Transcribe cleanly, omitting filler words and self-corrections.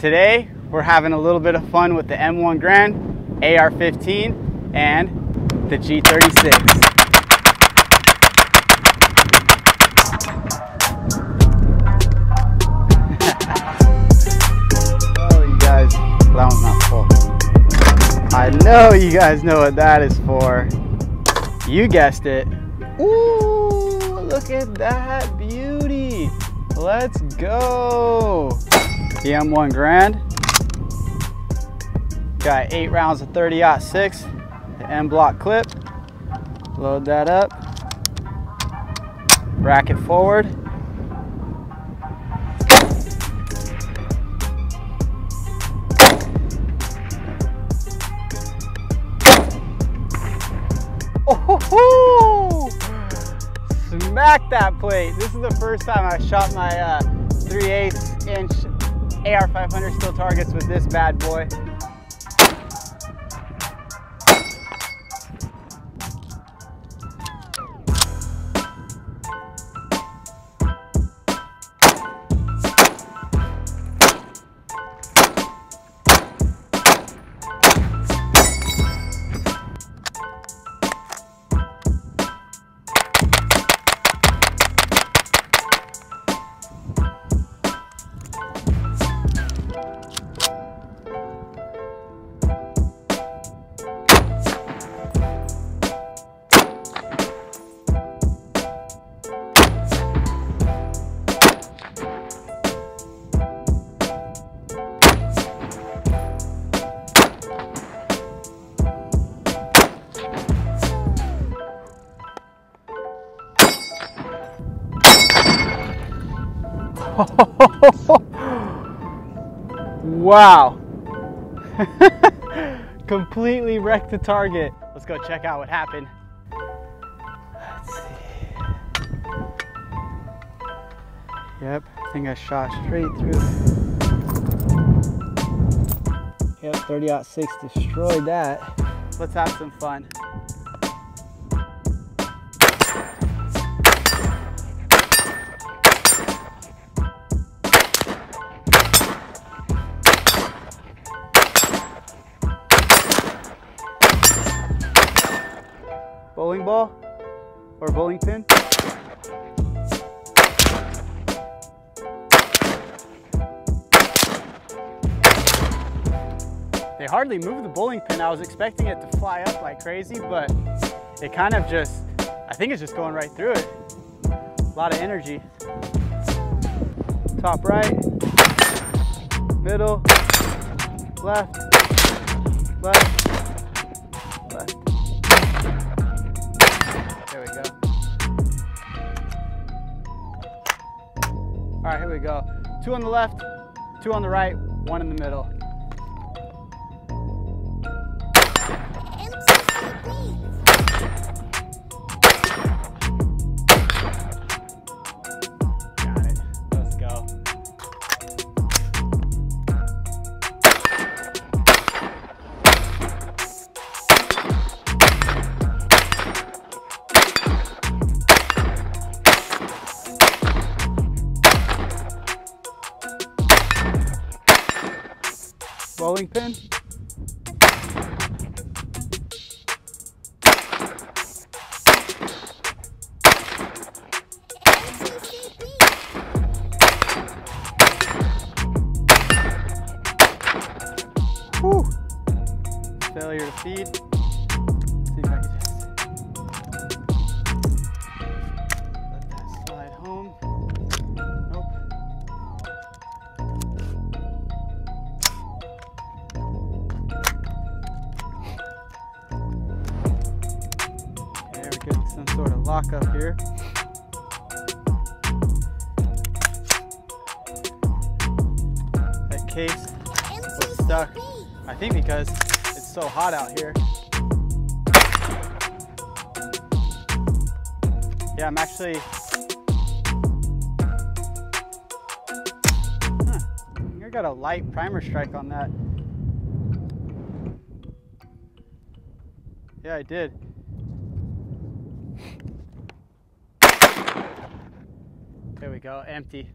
Today, we're having a little bit of fun with the M1 Grand, AR-15, and the G36. Oh, you guys, that one's not full. I know you guys know what that is for. You guessed it. Ooh, look at that beauty. Let's go. The M1 Grand. Got 8 rounds of 30-06, the M block clip. Load that up. Rack it forward. Oh, smack that plate. This is the first time I shot my 3/8 inch AR-500 steel targets with this bad boy. Wow. Completely wrecked the target. Let's go check out what happened. Let's see. Yep, I think I shot straight through. Yep, 30-06 destroyed that. Let's have some fun. Bowling ball or bowling pin. They hardly moved the bowling pin. I was expecting it to fly up like crazy, but it kind of just, I think it's just going right through it. A lot of energy. Top right, middle, left, left, left. There we go. All right, here we go. 2 on the left, 2 on the right, 1 in the middle. Got it. Let's go. Bowling pin. Whew. Failure to feed. See if I can just let that slide home. Nope. Get some sort of lock up here. That case was stuck, I think because it's so hot out here. Yeah, I'm actually, I got a light primer strike on that. Yeah, I did. There we go, empty.